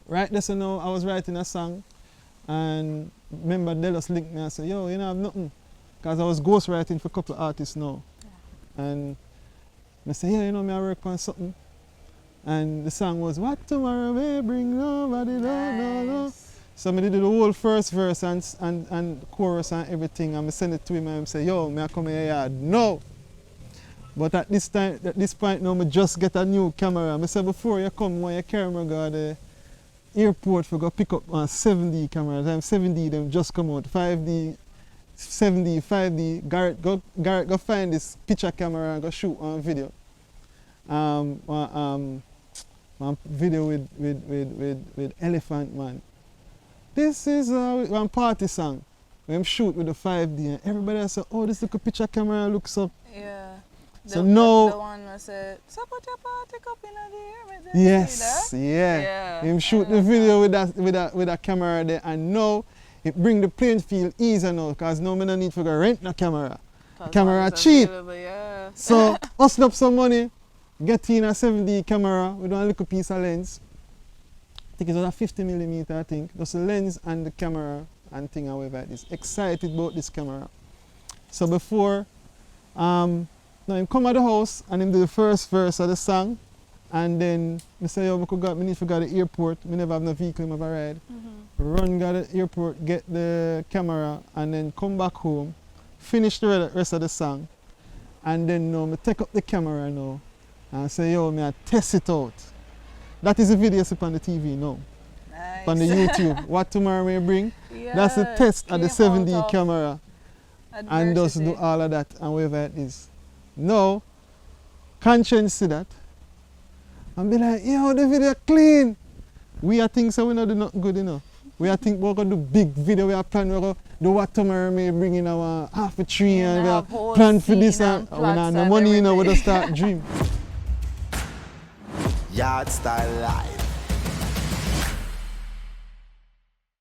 right there, so now I was writing a song, and remember they just linked me and said, yo, you know, I have nothing. Because I was ghostwriting for a couple of artists now. Yeah. And I said, yeah, you know, I work on something. And the song was, what tomorrow may bring, nobody don't know. So I did the whole first verse and chorus and everything, and I send it to him and I say, yo, I come here yard. No! But at this point now, I just get a new camera. I said, before you come, when you carry me go to the airport for go pick up a 7D camera. Them 7D them just come out. 5D, 7D, 5D. Garrett go find this picture camera and go shoot on video. One video with Elephant Man. This is one party song. We shoot with the 5D and everybody else say, oh, this little picture camera looks up. Yeah. So now, the one that said, so put your party cup in the air. yes, yeah. Him shoot the video with that camera there, and now it bring the playing field easier now, because now I don't need to go rent no camera. The camera cheap. Yeah. So hustle up some money, get in a 7D camera with one little piece of lens. I think it was a 50mm, I think. Just the lens and the camera and thing, however it is. Excited about this camera. So before, now him come at the house and him do the first verse of the song, and then I say, yo, I need to go to the airport. I never have no vehicle, I have a ride. Run go to the airport, get the camera, and then come back home, finish the rest of the song, and then I take up the camera now and say, yo, I test it out. That is the video up on the TV now. Nice. On the YouTube. What tomorrow may bring. Yeah, that's the test of the 7D of camera. adversity. And just do all of that and whatever it is. Now, conscience see that and be like, yo, the video clean. We are thinking so we not do nothing good enough. We are thinking we're going to do big video, we are planning, we're going to do what tomorrow may bring in our half a tree and we are plan for this and we have no money, you know, we just start dream. Yardstyle live.